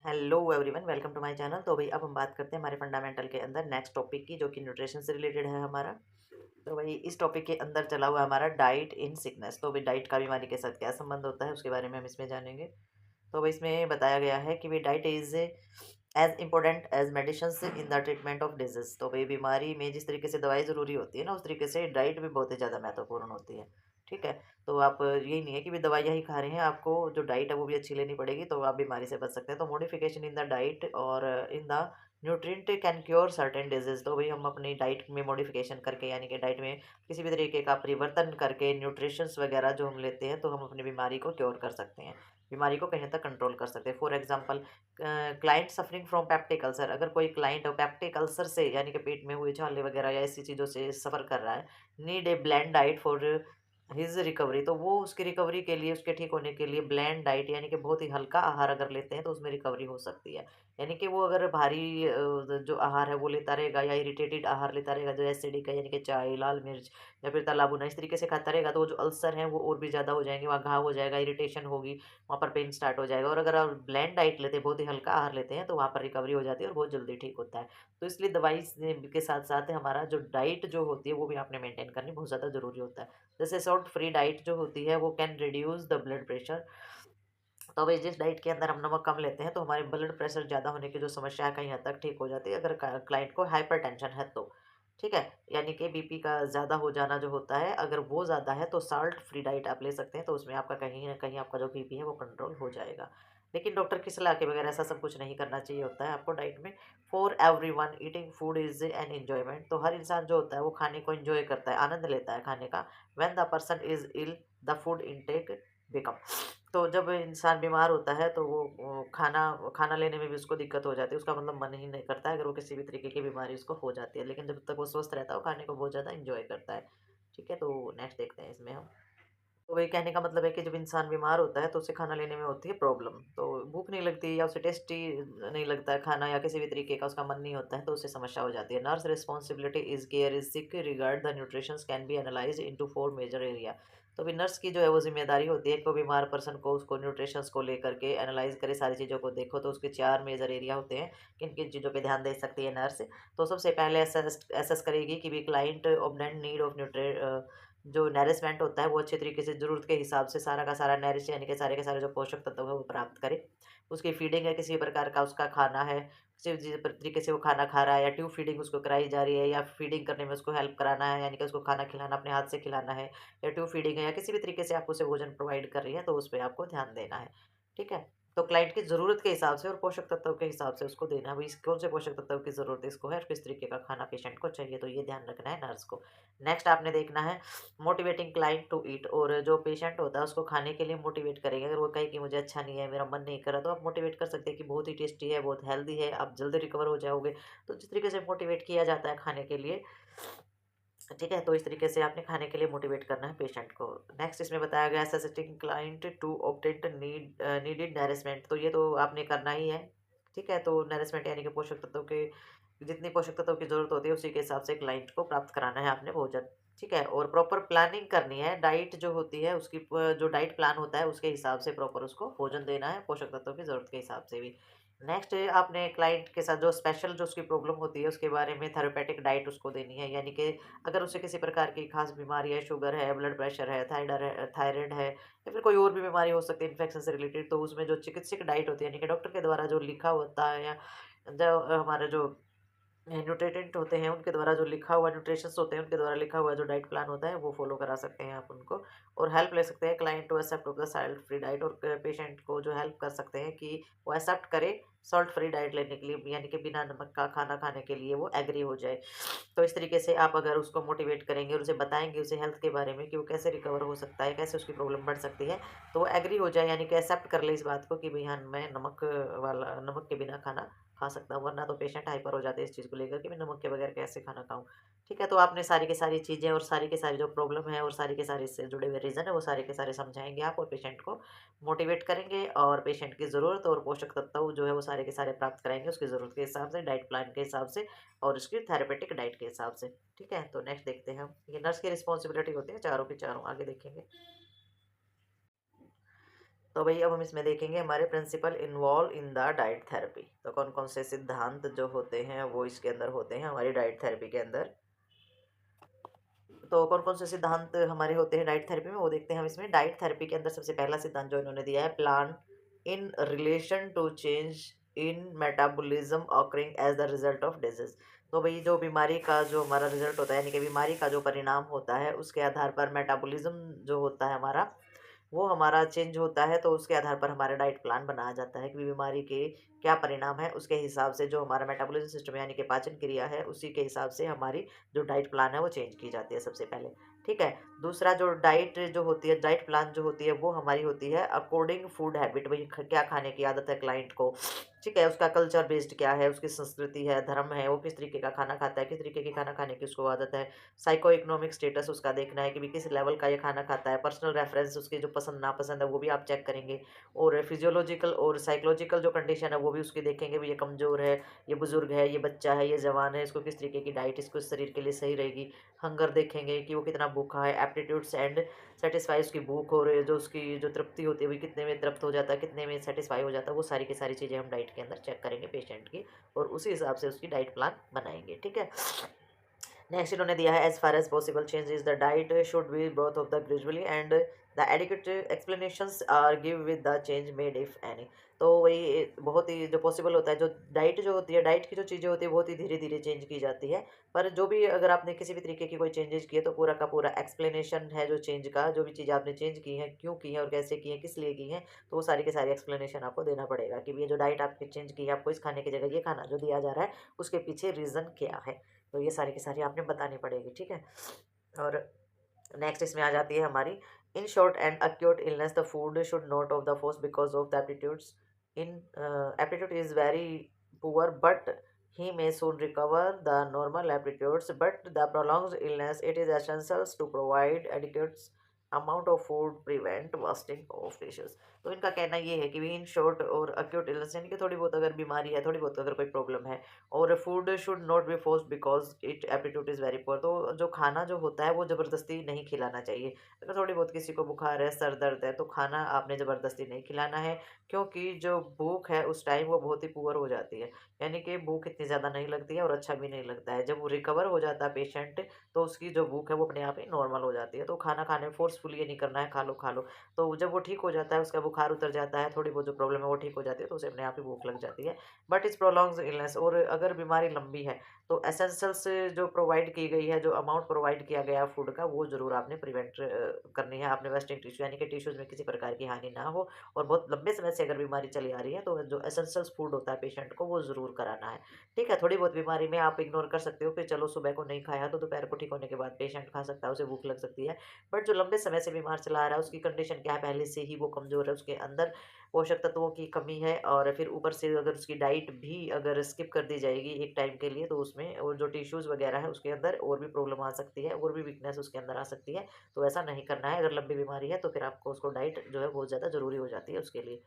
Hello everyone, welcome to my channel. तो भाई अब हम बात करते हैं हमारे फंडामेंटल के अंदर नेक्स्ट टॉपिक की, जो कि न्यूट्रिशन से रिलेटेड है हमारा। तो भाई इस टॉपिक के अंदर चला हुआ है हमारा डाइट इन सिकनेस। तो भाई डाइट का बीमारी के साथ क्या संबंध होता है उसके बारे में हम इसमें जानेंगे। तो भाई इसमें बताया गया है कि भाई diet is as important as medicine in the treatment of disease. तो भाई बीमारी में जिस तरीके से दवाई ज़रूरी होती है ना, उस तरीके से डाइट भी बहुत ही ज़्यादा महत्वपूर्ण होती है। ठीक है। तो आप यही नहीं है कि भी दवाइयाँ ही खा रहे हैं, आपको जो डाइट है वो भी अच्छी लेनी पड़ेगी, तो आप बीमारी से बच सकते हैं। तो मॉडिफिकेशन इन द डाइट और in the nutrient can cure certain disease. तो भाई हम अपनी डाइट में मॉडिफिकेशन करके, यानी कि डाइट में किसी भी तरीके का परिवर्तन करके न्यूट्रिशंस वगैरह जो हम लेते हैं, तो हम अपनी बीमारी को क्योर कर सकते हैं, बीमारी को कहीं हद तक कंट्रोल कर सकते हैं। For example, client suffering from peptic ulcer. अगर कोई क्लाइंट पेप्टिक अल्सर से, यानी कि पेट में हुए छाले वगैरह या ऐसी चीज़ों से सफ़र कर रहा है, need a blend diet for his recovery. तो वो उसकी रिकवरी के लिए, उसके ठीक होने के लिए ब्लेंड डाइट, यानी कि बहुत ही हल्का आहार अगर लेते हैं तो उसमें रिकवरी हो सकती है। यानी कि वो अगर भारी जो आहार है वो लेता रहेगा, या इरिटेटेड आहार लेता रहेगा जो एसिडिक है, यानी कि चाय, लाल मिर्च या फिर तला भुना इस तरीके से खाता रहेगा, तो वो जो अल्सर है वो और भी ज़्यादा हो जाएंगे, वहाँ घाव हो जाएगा, इरिटेशन होगी, वहाँ पर पेन स्टार्ट हो जाएगा। और अगर आप ब्लेंड डाइट लेते हैं, बहुत ही हल्का आहार लेते हैं, तो वहाँ पर रिकवरी हो जाती है और बहुत जल्दी ठीक होता है। तो इसलिए दवाई के साथ साथ हमारा जो डाइट जो होती है वो भी आपने मेंटेन करनी बहुत ज़्यादा ज़रूरी होता है। जैसे सॉल्ट फ्री डाइट जो होती है वो can reduce the blood pressure. तो भाई जिस डाइट के अंदर हम नमक कम लेते हैं, तो हमारे ब्लड प्रेशर ज़्यादा होने की जो समस्या है कहीं हद तक ठीक हो जाती है, अगर क्लाइंट को हाइपरटेंशन है तो। ठीक है। यानी कि बीपी का ज़्यादा हो जाना जो होता है, अगर वो ज़्यादा है तो साल्ट फ्री डाइट आप ले सकते हैं, तो उसमें आपका कहीं ना कहीं आपका जो बीपी है वो कंट्रोल हो जाएगा। लेकिन डॉक्टर की सलाह के बगैर ऐसा सब कुछ नहीं करना चाहिए होता है आपको डाइट में। For every one eating food is an enjoyment. तो हर इंसान जो होता है वो खाने को एंजॉय करता है, आनंद लेता है खाने का। When the person is ill the food intake become. तो जब इंसान बीमार होता है तो वो खाना खाना लेने में भी उसको दिक्कत हो जाती है, उसका मतलब मन ही नहीं करता है, अगर वो किसी भी तरीके की बीमारी उसको हो जाती है। लेकिन जब तक वो स्वस्थ रहता है वो खाने को बहुत ज़्यादा एंजॉय करता है। ठीक है। तो नेक्स्ट देखते हैं इसमें हम। तो वही कहने का मतलब है कि जब इंसान बीमार होता है तो उसे खाना लेने में होती है प्रॉब्लम, तो भूख नहीं लगती या उसे टेस्टी नहीं लगता है खाना, या किसी भी तरीके का उसका मन नहीं होता है, तो उससे समस्या हो जाती है। Nurse responsibility is care is sick regard the nutrition can be analyse into 4 major area. तो भी नर्स की जो है वो जिम्मेदारी होती है कि वो बीमार पर्सन को, उसको न्यूट्रिशंस को लेकर के एनालाइज करे, सारी चीज़ों को देखो। तो उसके 4 मेजर एरिया होते हैं, किन किन चीज़ों पे ध्यान दे सकती है नर्स। तो सबसे पहले एसेस करेगी कि भी क्लाइंट ऑब्डेंट नीड ऑफ जो नरिशमेंट होता है वो अच्छे तरीके से ज़रूरत के हिसाब से सारा का सारा नरिश, यानी कि सारे के सारे जो पोषक तत्व है वो प्राप्त करे। उसकी फीडिंग है, किसी प्रकार का उसका खाना है, किसी तरीके से वो खाना खा रहा है, या ट्यूब फीडिंग उसको कराई जा रही है, या फीडिंग करने में उसको हेल्प कराना है, यानी कि उसको खाना खिलाना अपने हाथ से खिलाना है, या ट्यूब फीडिंग है, या किसी भी तरीके से आप उसे भोजन प्रोवाइड कर रही है, तो उस पर आपको ध्यान देना है। ठीक है। तो क्लाइंट की ज़रूरत के हिसाब से और पोषक तत्व के हिसाब से उसको देना है, भाई कौन से पोषक तत्व की ज़रूरत है इसको है और किस तरीके का खाना पेशेंट को चाहिए, तो ये ध्यान रखना है नर्स को। नेक्स्ट आपने देखना है मोटिवेटिंग क्लाइंट टू ईट। और जो पेशेंट होता है उसको खाने के लिए मोटिवेट करेंगे। अगर वो कहे कि मुझे अच्छा नहीं है, मेरा मन नहीं कर रहा, तो आप मोटिवेट कर सकते हैं कि बहुत ही टेस्टी है, बहुत हेल्दी है, आप जल्दी रिकवर हो जाओगे। तो जिस तरीके से मोटिवेट किया जाता है खाने के लिए, ठीक है, तो इस तरीके से आपने खाने के लिए मोटिवेट करना है पेशेंट को। नेक्स्ट इसमें बताया गया है suggesting client to obtain needed nourishment. तो ये तो आपने करना ही है। ठीक है। तो नरिशमेंट यानी कि पोषक तत्वों के, जितनी पोषक तत्वों की जरूरत होती है उसी के हिसाब से क्लाइंट को प्राप्त कराना है आपने भोजन। ठीक है। और प्रॉपर प्लानिंग करनी है, डाइट जो होती है उसकी जो डाइट प्लान होता है उसके हिसाब से प्रॉपर उसको भोजन देना है, पोषक तत्वों की जरूरत के हिसाब से भी। नेक्स्ट आपने क्लाइंट के साथ जो स्पेशल जो उसकी प्रॉब्लम होती है उसके बारे में थेरेपेटिक डाइट उसको देनी है, यानी कि अगर उसे किसी प्रकार की खास बीमारी है, शुगर है, ब्लड प्रेशर है, थायराइड है, या फिर कोई और भी बीमारी हो सकती है इन्फेक्शन से रिलेटेड, तो उसमें जो चिकित्सक डाइट होती है, यानी कि डॉक्टर के द्वारा जो लिखा होता है, या जो हमारा जो न्यूट्रिएंट होते हैं उनके द्वारा जो लिखा हुआ, न्यूट्रिशंस होते हैं उनके द्वारा लिखा हुआ जो डाइट प्लान होता है वो फॉलो करा सकते हैं आप उनको। और हेल्प ले सकते हैं client to accept of the salt free diet. और पेशेंट को जो हेल्प कर सकते हैं कि वो एक्सेप्ट करे सॉल्ट फ्री डाइट लेने के लिए, यानी कि बिना नमक का खाना खाने के लिए वो एग्री हो जाए। तो इस तरीके से आप अगर उसको मोटिवेट करेंगे और उसे बताएंगे उसे हेल्थ के बारे में कि वो कैसे रिकवर हो सकता है, कैसे उसकी प्रॉब्लम बढ़ सकती है, तो वो एग्री हो जाए, यानी कि एक्सेप्ट कर ले इस बात को कि भाई हाँ मैं नमक के बिना खाना खा सकता हूँ। वरना तो पेशेंट हाइपर हो जाते हैं इस चीज़ को लेकर कि मैं नमक के बगैर कैसे खाना खाऊँ। ठीक है। तो आपने सारी की सारी चीज़ें और सारी की सारी जो प्रॉब्लम है और सारी के सारे इससे जुड़े हुए रीज़न है वो सारे के सारे समझाएंगे आप, और पेशेंट को मोटिवेट करेंगे, और पेशेंट की ज़रूरत और पोषक तत्व जो है वो सारे के सारे प्राप्त कराएंगे उसकी ज़रूरत के हिसाब से, डाइट प्लान के हिसाब से, और उसकी थेरेपेटिक डाइट के हिसाब से। ठीक है। तो नेक्स्ट देखते हैं हम, ये नर्स की रिस्पॉन्सिबिलिटी होती है चारों की चारों, आगे देखेंगे। तो भाई अब हम इसमें देखेंगे हमारे principal involve in the diet therapy. तो कौन कौन से सिद्धांत जो होते हैं वो इसके अंदर होते हैं हमारी डाइट थेरेपी के अंदर। तो कौन कौन से सिद्धांत हमारे होते हैं डाइट थेरेपी में वो देखते हैं हम इसमें। डाइट थेरेपी के अंदर सबसे पहला सिद्धांत जो इन्होंने दिया है, plan in relation to change in metabolism occurring as the result of disease. तो भाई जो बीमारी का जो हमारा रिजल्ट होता है यानी कि बीमारी का जो परिणाम होता है उसके आधार पर मेटाबॉलिज्म जो होता है हमारा वो हमारा चेंज होता है। तो उसके आधार पर हमारा डाइट प्लान बनाया जाता है कि बीमारी के क्या परिणाम है, उसके हिसाब से जो हमारा मेटाबॉलिज्म सिस्टम यानी कि पाचन क्रिया है उसी के हिसाब से हमारी जो डाइट प्लान है वो चेंज की जाती है सबसे पहले। ठीक है। दूसरा जो डाइट जो होती है, डाइट प्लान जो होती है वो हमारी होती है अकॉर्डिंग फूड हैबिट। भाई क्या खाने की आदत है क्लाइंट को, ठीक है, उसका कल्चर बेस्ड क्या है, उसकी संस्कृति है, धर्म है, वो किस तरीके का खाना खाता है, किस तरीके की खाना खाने की उसको आदत है। साइको इकोनॉमिक स्टेटस उसका देखना है कि भी किस लेवल का ये खाना खाता है। पर्सनल रेफरेंस उसकी जो पसंद नापसंद है वो भी आप चेक करेंगे। और फिजियोलॉजिकल और साइकोलॉजिकल जो कंडीशन है वो भी उसकी देखेंगे, भी ये कमज़ोर है, ये बुजुर्ग है, ये बच्चा है, ये जवान है, इसको किस तरीके की डाइट इसको इस शरीर के लिए सही रहेगी। हंगर देखेंगे कि वो कितना भूखा है। एप्टीट्यूड्स एंड सेटिस्फाई, उसकी भूख और जो उसकी जो तृप्ति होती है वो कितने में तृप्त हो जाता है, कितने में सेटिस्फाई हो जाता है, वो सारी की सारी चीज़ें हम डाइट के अंदर चेक करेंगे पेशेंट की और उसी हिसाब से उसकी डाइट प्लान बनाएंगे। ठीक है। नेक्स्ट इन्होंने दिया है, as far as possible change is the diet should be both of the gradually and the adequate explanations are give with the change made if any. तो वही बहुत ही जो पॉसिबल होता है, जो डाइट जो होती है, डाइट की जो चीज़ें होती है बहुत ही धीरे धीरे चेंज की जाती है। पर जो भी अगर आपने किसी भी तरीके की कोई चेंजेस किए तो पूरा का पूरा एक्सप्लेनेशन है जो चेंज का, जो भी चीज़ आपने चेंज की है, क्यों की है और कैसे की है, किस लिए की है, तो वो सारी की सारी एक्सप्लेनेशन आपको देना पड़ेगा कि ये जो डाइट आपकी चेंज की है, आपको इस खाने की जगह ये खाना जो दिया जा रहा है उसके पीछे रीज़न क्या है। तो ये सारी की सारी आपने बतानी पड़ेगी। ठीक है। और नेक्स्ट इसमें आ जाती है हमारी, in short and acute illness the food should not of the force because of the aptitudes in aptitude is very poor but he may soon recover the normal aptitudes, but the prolonged illness it is essential to provide adequate amount of food prevent wasting of tissues। तो इनका कहना ये है कि भी in short और acute illness यानी कि थोड़ी बहुत अगर बीमारी है, थोड़ी बहुत अगर कोई प्रॉब्लम है, और food should not be forced because it aptitude is very poor. तो जो खाना जो होता है वो ज़बरदस्ती नहीं खिलाना चाहिए। अगर थोड़ी बहुत किसी को बुखार है, सर दर्द है, तो खाना आपने ज़बरदस्ती नहीं खिलाना है, क्योंकि जो भूख है उस टाइम वो बहुत ही पुअर हो जाती है। यानी कि भूख इतनी ज़्यादा नहीं लगती है और अच्छा भी नहीं लगता है। जब वो रिकवर हो जाता है पेशेंट तो उसकी जो भूख है वो अपने आप ही नॉर्मल हो जाती है। तो खाना खाने में फोर्सफुली ये नहीं करना है, खा लो खा लो। तो जब वो ठीक हो जाता है, उसका बुखार उतर जाता है, थोड़ी बहुत जो प्रॉब्लम है वो ठीक हो जाती है, तो उसे अपने आप ही भूख लग जाती है। बट इस प्रोलॉन्ग्स इलनेस, और अगर बीमारी लंबी है तो एसेंशियल्स जो प्रोवाइड की गई है, जो अमाउंट प्रोवाइड किया गया फूड का, वो ज़रूर आपने प्रिवेंट करनी है। आपने वेस्टिंग टिश्यू यानी कि टिश्यूज़ में किसी प्रकार की हानि ना हो, और बहुत लंबे समय से अगर बीमारी चली आ रही है तो जो एसेंशियल्स फूड होता है पेशेंट को वो ज़रूर कराना है। ठीक है। थोड़ी बहुत बीमारी में आप इग्नोर कर सकते हो कि चलो सुबह को नहीं खाया तो दोपहर को ठीक होने के बाद पेशेंट खा सकता है, उसे भूख लग सकती है। बट जो लंबे समय से बीमार चला आ रहा है, उसकी कंडीशन क्या है, पहले से ही वो कमज़ोर है, उसके अंदर पोषक तत्वों की कमी है, और फिर ऊपर से अगर उसकी डाइट भी अगर स्किप कर दी जाएगी एक टाइम के लिए तो उसमें और जो टिश्यूज़ वगैरह है उसके अंदर और भी प्रॉब्लम आ सकती है, और भी वीकनेस उसके अंदर आ सकती है। तो ऐसा नहीं करना है। अगर लंबी बीमारी है तो फिर आपको उसको डाइट जो है बहुत ज़्यादा ज़रूरी हो जाती है उसके लिए।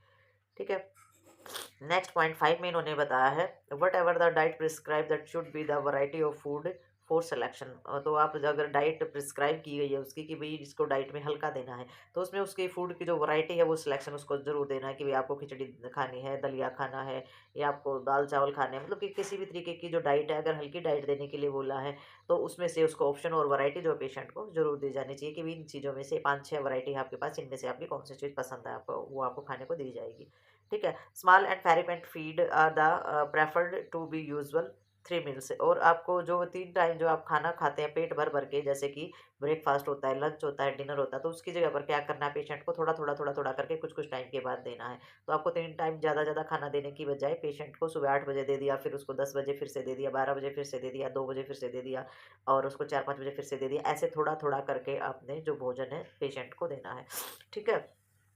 ठीक है। नेक्स्ट पॉइंट 5 में इन्होंने बताया है, what ever the diet prescribe that should be the variety of food for selection. तो आप अगर डाइट प्रिस्क्राइब की गई है उसकी कि भाई इसको डाइट में हल्का देना है, तो उसमें उसकी फूड की जो वैरायटी है वो सिलेक्शन उसको जरूर देना है कि भाई आपको खिचड़ी खानी है, दलिया खाना है, या आपको दाल चावल खाने हैं, मतलब कि किसी भी तरीके की जो डाइट है, अगर हल्की डाइट देने के लिए बोला है तो उसमें से उसको ऑप्शन और वैरायटी जो पेशेंट को जरूर दी जानी चाहिए कि भाई इन चीज़ों में से 5-6 वैरायटी है आपके पास, इनमें से आपकी कौन सी चीज़ पसंद है आपको, वो आपको खाने को दी जाएगी। ठीक है। Small and frequent feed are the preferred to be usual 3 meals. और आपको जो 3 टाइम जो आप खाना खाते हैं पेट भर भर के, जैसे कि ब्रेकफास्ट होता है, लंच होता है, डिनर होता है, तो उसकी जगह पर क्या करना है, पेशेंट को थोड़ा थोड़ा थोड़ा थोड़ा करके कुछ कुछ टाइम के बाद देना है। तो आपको 3 टाइम ज़्यादा ज़्यादा खाना देने की बजाय पेशेंट को सुबह 8 बजे दे दिया, फिर उसको 10 बजे फिर से दे दिया, 12 बजे फिर से दे दिया, 2 बजे फिर से दे दिया, और उसको 4-5 बजे फिर से दे दिया, ऐसे थोड़ा थोड़ा करके आपने जो भोजन है पेशेंट को देना है। ठीक है।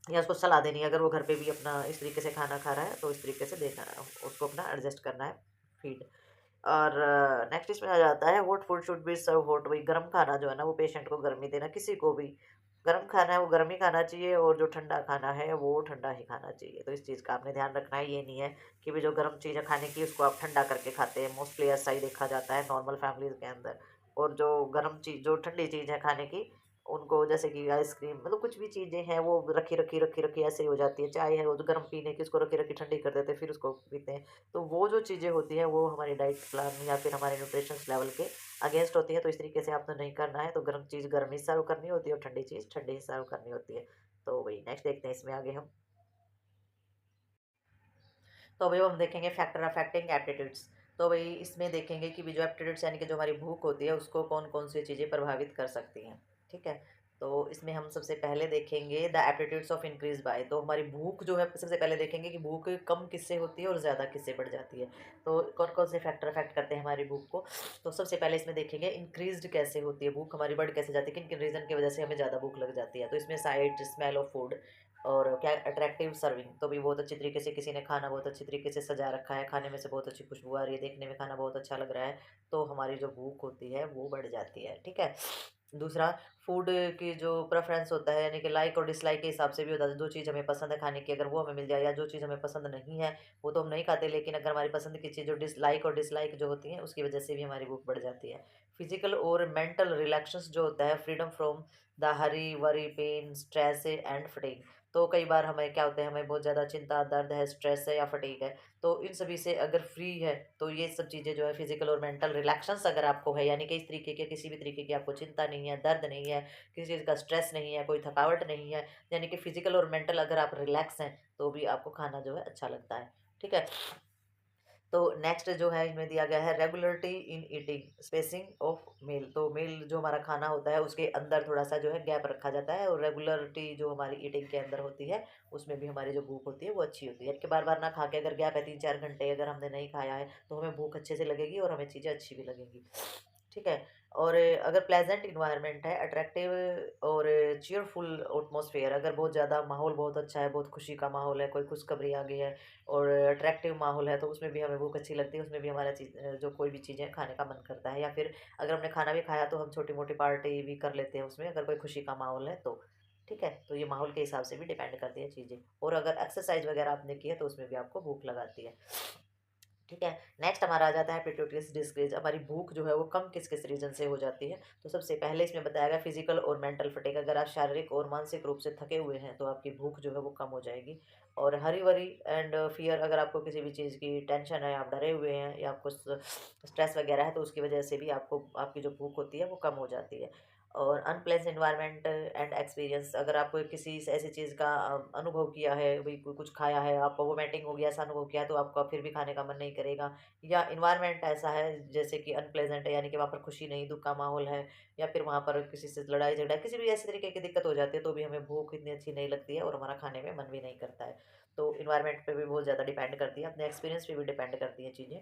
या उसको सलाह देनी है, अगर वो घर पे भी अपना इस तरीके से खाना खा रहा है तो इस तरीके से देना है, उसको अपना एडजस्ट करना है फीड। और नेक्स्ट इसमें आ जाता है, what food should be serve hot. वही गर्म खाना जो है ना वो पेशेंट को गर्म ही देना, किसी को भी गर्म खाना है वो गर्म ही खाना चाहिए, और जो ठंडा खाना है वो ठंडा ही खाना चाहिए। तो इस चीज़ का आपने ध्यान रखना है, ये नहीं है कि भी जो गर्म चीज़ें खाने की उसको आप ठंडा करके खाते हैं, मोस्टली ऐसा ही देखा जाता है नॉर्मल फैमिलीज के अंदर। और जो गर्म चीज़ जो ठंडी चीज़ है खाने की उनको जैसे कि आइसक्रीम मतलब कुछ भी चीज़ें हैं वो रखी ऐसे ही हो जाती है। चाय है वो तो गर्म पीने की उसको रखी ठंडी कर देते हैं फिर उसको पीते हैं। तो वो जो चीज़ें होती हैं वो हमारी डाइट प्लान या फिर हमारे न्यूट्रिशंस लेवल के अगेंस्ट होती है। तो इस तरीके से आपको नहीं करना है। तो गर्म चीज़ गर्म ही सर्व करनी होती है और ठंडी चीज़ ठंडी ही सर्व करनी होती है। तो वही नेक्स्ट देखते हैं इसमें आगे हम। तो अभी हम देखेंगे फैक्टर अफेक्टिंग एप्टीट्यूड्स। तो वही इसमें देखेंगे कि भी जो एप्टीट्यूड्स यानी कि जो हमारी भूख होती है उसको कौन कौन सी चीज़ें प्रभावित कर सकती हैं। ठीक है। तो इसमें हम सबसे पहले देखेंगे the aptitudes of increase by. तो हमारी भूख जो है सबसे पहले देखेंगे कि भूख कम किससे होती है और ज़्यादा किससे बढ़ जाती है। तो कौन कौन से फैक्टर अफेक्ट करते हैं हमारी भूख को। तो सबसे पहले इसमें देखेंगे इंक्रीज्ड कैसे होती है भूख हमारी बढ़ कैसे जाती है किन किन रीज़न की वजह से हमें ज़्यादा भूख लग जाती है। तो इसमें साइट स्मेल ऑफ फूड और क्या अट्रैक्टिव सर्विंग। तो भी बहुत अच्छी तरीके से किसी ने खाना बहुत अच्छी तरीके से सजा रखा है खाने में से बहुत अच्छी खुशबू आ रही है देखने में खाना बहुत अच्छा लग रहा है। तो हमारी जो भूख होती है वो बढ़ जाती है। ठीक है। दूसरा फूड की जो प्रेफरेंस होता है यानी कि लाइक और डिसलाइक के हिसाब से भी होता है। जो चीज़ हमें पसंद है खाने की अगर वो हमें मिल जाए या जो चीज़ हमें पसंद नहीं है वो तो हम नहीं खाते। लेकिन अगर हमारी पसंद की चीज़ जो डिसलाइक और डिसलाइक जो होती है उसकी वजह से भी हमारी भूख बढ़ जाती है। फिजिकल और मेंटल रिलैक्सेस जो होता है freedom from the hurry worry pain stress and fatigue. तो कई बार हमें क्या होता है हमें बहुत ज़्यादा चिंता दर्द है स्ट्रेस है या फटीग है। तो इन सभी से अगर फ्री है तो ये सब चीज़ें जो है फिजिकल और मेंटल रिलैक्सेस अगर आपको है यानी कि इस तरीके के किसी भी तरीके की आपको चिंता नहीं है दर्द नहीं है किसी चीज़ का स्ट्रेस नहीं है कोई थकावट नहीं है यानी कि फिजिकल और मेंटल अगर आप रिलैक्स हैं तो भी आपको खाना जो है अच्छा लगता है। ठीक है। तो नेक्स्ट जो है इसमें दिया गया है regularity in eating spacing of meal. तो मील जो हमारा खाना होता है उसके अंदर थोड़ा सा जो है गैप रखा जाता है और रेगुलरिटी जो हमारी ईटिंग के अंदर होती है उसमें भी हमारी जो भूख होती है वो अच्छी होती है। कि बार बार ना खा के अगर गैप है 3-4 घंटे अगर हमने नहीं खाया है तो हमें भूख अच्छे से लगेगी और हमें चीज़ें अच्छी भी लगेंगी। ठीक है। और अगर प्लेजेंट इन्वायरमेंट है अट्रैक्टिव और चीयरफुल एटमॉस्फेयर अगर बहुत ज़्यादा माहौल बहुत अच्छा है बहुत खुशी का माहौल है कोई खुशखबरी आ गई है और अट्रैक्टिव माहौल है तो उसमें भी हमें भूख अच्छी लगती है उसमें भी हमारा चीज़ जो कोई भी चीज़ें खाने का मन करता है। या फिर अगर हमने खाना भी खाया तो हम छोटी मोटी पार्टी भी कर लेते हैं उसमें अगर कोई खुशी का माहौल है तो। ठीक है। तो ये माहौल के हिसाब से भी डिपेंड करती है चीज़ें। और अगर एक्सरसाइज वगैरह आपने की है तो उसमें भी आपको भूख लगाती है। ठीक है। नेक्स्ट हमारा आ जाता है पिट्यूटरी डिस्क्रीज। हमारी भूख जो है वो कम किस किस रीजन से हो जाती है। तो सबसे पहले इसमें बताया गया फिजिकल और मेंटल फटीग। अगर आप शारीरिक और मानसिक रूप से थके हुए हैं तो आपकी भूख जो है वो कम हो जाएगी। और हरी वरी एंड फियर अगर आपको किसी भी चीज़ की टेंशन है आप डरे हुए हैं या आपको स्ट्रेस वगैरह है तो उसकी वजह से भी आपको आपकी जो भूख होती है वो कम हो जाती है। और अनप्लेजेंट एनवायरनमेंट एंड एक्सपीरियंस अगर आप किसी ऐसी चीज़ का अनुभव किया है भाई कुछ खाया है आपको वोमिटिंग हो गया ऐसा अनुभव किया है तो आपका फिर भी खाने का मन नहीं करेगा। या इन्वायरमेंट ऐसा है जैसे कि अनप्लेजेंट है यानी कि वहाँ पर खुशी नहीं दुख का माहौल है या फिर वहाँ पर किसी से लड़ाई झगड़ा किसी भी ऐसे तरीके की दिक्कत हो जाती है तो भी हमें भूख इतनी अच्छी नहीं लगती है और हमारा खाने में मन भी नहीं करता है। तो इन्वायरमेंट पे भी बहुत ज़्यादा डिपेंड करती है अपने एक्सपीरियंस पे भी डिपेंड करती हैं चीज़ें।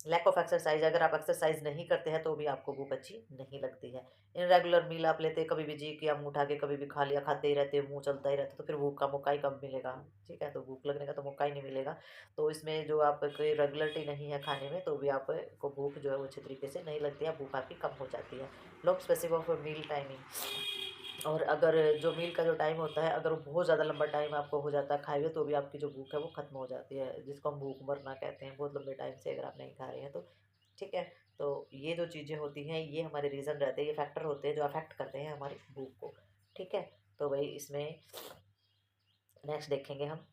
लैक ऑफ एक्सरसाइज अगर आप एक्सरसाइज नहीं करते हैं तो भी आपको भूख अच्छी नहीं लगती है। इरेगुलर मील आप लेते कभी भी जी किया मुँह उठा के कभी भी खा लिया खाते ही रहते मुँह चलता ही रहता तो फिर भूख का मौका ही कब मिलेगा। ठीक है। तो भूख लगने का तो मौका ही नहीं मिलेगा। तो इसमें जो आप कोई रेगुलरिटी नहीं है खाने में तो भी आपको भूख जो है वो अच्छे तरीके से नहीं लगती है भूख आपकी कम हो जाती है। Low specific of meal timing. और अगर जो मील का जो टाइम होता है अगर वो बहुत ज़्यादा लंबा टाइम आपको हो जाता है खाए हुए तो भी आपकी जो भूख है वो खत्म हो जाती है जिसको हम भूख मरना कहते हैं बहुत लंबे टाइम से अगर आप नहीं खा रहे हैं तो। ठीक है। तो ये जो चीज़ें होती हैं ये हमारे रीज़न रहते हैं ये फैक्टर होते हैं जो अफेक्ट करते हैं हमारी भूख को। ठीक है। तो भाई इसमें नेक्स्ट देखेंगे हम।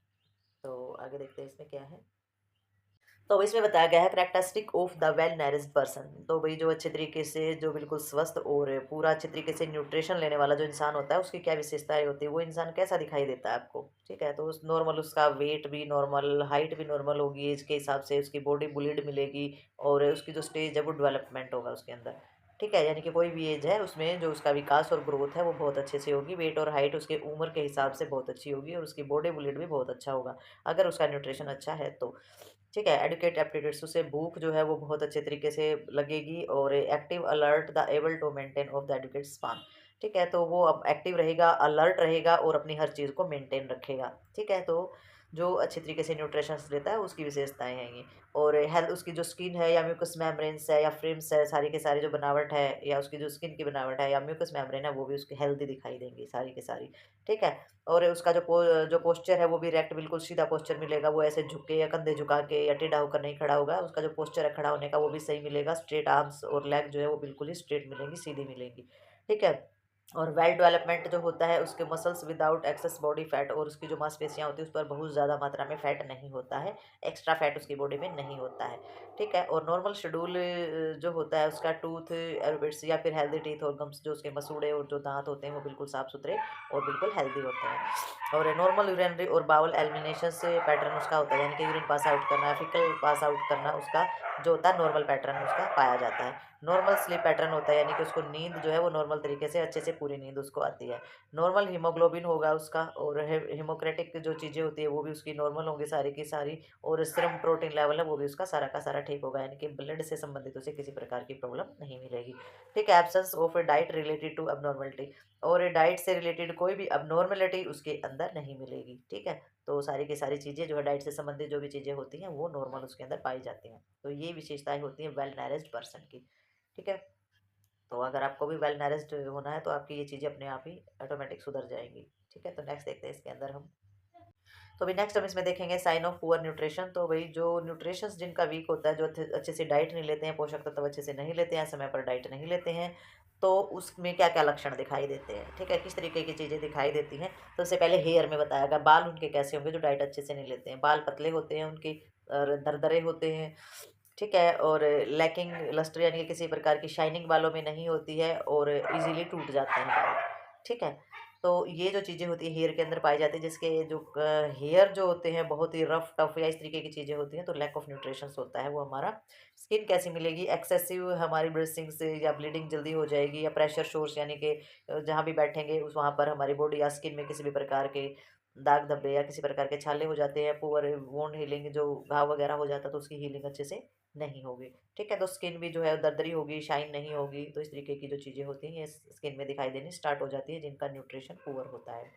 तो आगे देखते हैं इसमें क्या है। तो इसमें बताया गया है characteristic of the well nourished person. तो भाई जो अच्छे तरीके से जो बिल्कुल स्वस्थ और पूरा अच्छे तरीके से न्यूट्रिशन लेने वाला जो इंसान होता है उसकी क्या विशेषताएं होती है वो इंसान कैसा दिखाई देता है आपको। ठीक है। तो उस नॉर्मल उसका वेट भी नॉर्मल हाइट भी नॉर्मल होगी एज के हिसाब से उसकी बॉडी बुलिड मिलेगी और उसकी जो स्टेज है वो डेवलपमेंट होगा उसके अंदर। ठीक है। यानी कि कोई भी एज है उसमें जो उसका विकास और ग्रोथ है वो बहुत अच्छे से होगी वेट और हाइट उसके उम्र के हिसाब से बहुत अच्छी होगी और उसकी बॉडी बुलिड भी बहुत अच्छा होगा अगर उसका न्यूट्रिशन अच्छा है तो। ठीक है। एडुकेट एप्टीट्यूड्स उसे भूख जो है वो बहुत अच्छे तरीके से लगेगी और active alert the able to maintain of the adequate span. ठीक है। तो वो अब एक्टिव रहेगा अलर्ट रहेगा और अपनी हर चीज़ को मेंटेन रखेगा। ठीक है। तो जो अच्छे तरीके से न्यूट्रिशन लेता है उसकी विशेषताएं हैं ये। और हेल्थ उसकी जो स्किन है या म्यूकस मेम्ब्रेन्स है या फ्रेम्स है सारी के सारी जो बनावट है या उसकी जो स्किन की बनावट है या म्यूकस मेम्ब्रेन है वो भी उसकी हेल्दी दिखाई देंगी सारी की सारी। ठीक है। और उसका जो पोस्चर है वो भी इरेक्ट बिल्कुल सीधा पोस्चर मिलेगा वो ऐसे झुक के या कंधे झुका के या टेढ़ा होकर नहीं खड़ा होगा उसका जो पोस्चर है खड़ा होने का वो भी सही मिलेगा स्ट्रेट आर्म्स और लेग जो है वो बिल्कुल ही स्ट्रेट मिलेंगी सीधी मिलेंगी। ठीक है। और वेल डेवलपमेंट जो होता है उसके muscles without access body fat, और उसकी जो मांसपेशियाँ होती है उस पर बहुत ज़्यादा मात्रा में फैट नहीं होता है, एक्स्ट्रा फैट उसकी बॉडी में नहीं होता है। ठीक है, और नॉर्मल शेड्यूल जो होता है उसका टूथ एरोबिट्स या फिर हेल्दी टीथ और गम्स, जो उसके मसूड़े और जो दांत होते हैं वो बिल्कुल साफ सुथरे और बिल्कुल हेल्दी होते हैं। और नॉर्मल यूरिनरी और बाउल एलिमिनेशन से पैटर्न उसका होता है, यानी कि यूरिन पास आउट करना, फिकल पास आउट करना, उसका जो होता है नॉर्मल पैटर्न उसका पाया जाता है। नॉर्मल स्लीप पैटर्न होता है, यानी कि उसको नींद जो है वो नॉर्मल तरीके से अच्छे से पूरी नींद उसको आती है। नॉर्मल हीमोग्लोबिन होगा उसका, और हीमोक्रेटिक जो चीज़ें होती है वो भी उसकी नॉर्मल होंगी सारी की सारी, और सीरम प्रोटीन लेवल है वो भी उसका सारा का सारा ठीक होगा, यानी कि ब्लड से संबंधित उसे किसी प्रकार की प्रॉब्लम नहीं मिलेगी। ठीक है, absence of a diet related to abnormality, और डाइट से रिलेटेड कोई भी अबनॉर्मलिटी उसके अंदर नहीं मिलेगी। ठीक है, तो सारी की सारी चीज़ें जो है डाइट से संबंधित जो भी चीज़ें होती हैं वो नॉर्मल उसके अंदर पाई जाती हैं। तो ये विशेषताएं होती हैं वेल नरिश्ड पर्सन की। ठीक है, तो अगर आपको भी वेल नरिश्ड होना है तो आपकी ये चीज़ें अपने आप ही ऑटोमेटिक सुधर जाएंगी। ठीक है, तो नेक्स्ट देखते हैं इसके अंदर हम। तो अभी नेक्स्ट हम इसमें देखेंगे साइन ऑफ पुअर न्यूट्रिशन। तो भाई जो न्यूट्रिशंस जिनका वीक होता है, जो अच्छे से डाइट नहीं लेते हैं, पोषक तत्व अच्छे से नहीं लेते हैं, समय पर डाइट नहीं लेते हैं, तो उसमें क्या क्या लक्षण दिखाई देते हैं। ठीक है, किस तरीके की चीज़ें दिखाई देती हैं। सबसे पहले हेयर में बताया गया, बाल उनके कैसे होंगे जो डाइट अच्छे से नहीं लेते हैं, बाल पतले होते हैं उनके, और दरदरे होते हैं। ठीक है, और लैकिंग लस्टर, यानी कि किसी प्रकार की शाइनिंग बालों में नहीं होती है, और इजीली टूट जाते हैं बाल। ठीक है, तो ये जो चीज़ें होती है हेयर के अंदर पाई जाती है, जिसके जो हेयर जो होते हैं बहुत ही रफ टफ या इस तरीके की चीज़ें होती हैं, तो लैक ऑफ न्यूट्रिशंस होता है वो हमारा। स्किन कैसी मिलेगी, एक्सेसिव हमारी ब्रीथिंग से या ब्लीडिंग जल्दी हो जाएगी, या प्रेशर सोर्स, यानी कि जहाँ भी बैठेंगे उस वहाँ पर हमारी बॉडी या स्किन में किसी भी प्रकार के दाग धब्बे या किसी प्रकार के छाले हो जाते हैं, पुअर वोंड हीलिंग, जो घाव वगैरह हो जाता है तो उसकी हीलिंग अच्छे से नहीं होगी। ठीक है, तो स्किन भी जो है दरदरी होगी, शाइन नहीं होगी, तो इस तरीके की जो चीज़ें होती हैं ये स्किन में दिखाई देनी स्टार्ट हो जाती है जिनका न्यूट्रिशन पुअर होता है।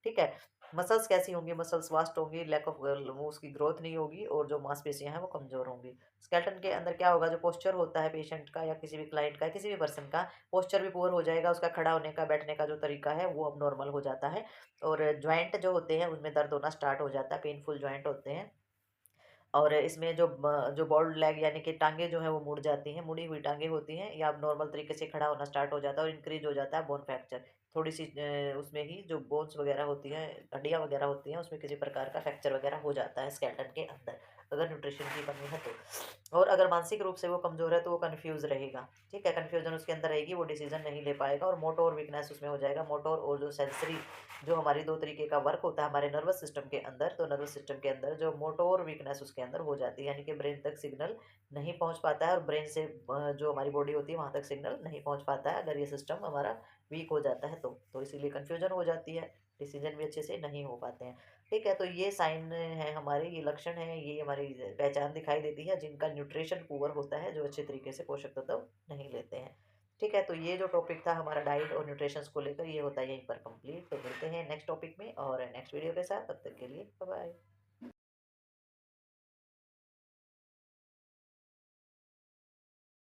ठीक है, मसल्स कैसी होंगी, मसल्स वास्ट होंगी, लैक ऑफ वो उसकी ग्रोथ नहीं होगी, और जो मांसपेशियां हैं वो कमजोर होंगी। स्केलेटन के अंदर क्या होगा, जो पोस्चर होता है पेशेंट का या किसी भी क्लाइंट का, किसी भी पर्सन का पोस्चर भी पुअर हो जाएगा, उसका खड़ा होने का बैठने का जो तरीका है वो अब नॉर्मल हो जाता है। और ज्वाइंट जो होते हैं उनमें दर्द होना स्टार्ट हो जाता है, पेनफुल ज्वाइंट होते हैं। और इसमें जो बॉल्ड लेग, यानी कि टांगे जो हैं वो मुड़ जाती हैं, मुड़ी हुई टांगे होती हैं, या अब नॉर्मल तरीके से खड़ा होना स्टार्ट हो जाता है, और इंक्रीज हो जाता है बोन फ्रैक्चर। थोड़ी सी उसमें ही जो बोन्स वगैरह होती हैं, हड्डियाँ वगैरह होती हैं, उसमें किसी प्रकार का फ्रैक्चर वगैरह हो जाता है स्केलेटन के अंदर, अगर न्यूट्रिशन की कमी है तो। और अगर मानसिक रूप से वो कमज़ोर है तो वो कन्फ्यूज़ रहेगा। ठीक है, कन्फ्यूजन उसके अंदर रहेगी, वो डिसीजन नहीं ले पाएगा, और मोटोर वीकनेस उसमें हो जाएगा। मोटोर और जो सेंसरी, जो हमारी दो तरीके का वर्क होता है हमारे नर्वस सिस्टम के अंदर, तो नर्वस सिस्टम के अंदर जो मोटोर वीकनेस उसके अंदर हो जाती है, यानी कि ब्रेन तक सिग्नल नहीं पहुंच पाता है, और ब्रेन से जो हमारी बॉडी होती है वहां तक सिग्नल नहीं पहुंच पाता है, अगर ये सिस्टम हमारा वीक हो जाता है तो इसीलिए कन्फ्यूजन हो जाती है, डिसीजन भी अच्छे से नहीं हो पाते हैं। ठीक है, तो ये साइन है हमारे, ये लक्षण है, ये हमारी पहचान दिखाई देती है जिनका न्यूट्रिशन पुअर होता है, जो अच्छे तरीके से पोषक तत्व नहीं लेते हैं। ठीक है, तो ये जो टॉपिक था हमारा डाइट और न्यूट्रिशंस को लेकर, ये होता है यहीं पर कंप्लीट। तो मिलते हैं नेक्स्ट टॉपिक में और नेक्स्ट वीडियो के साथ, तब तक के लिए बाय बाय।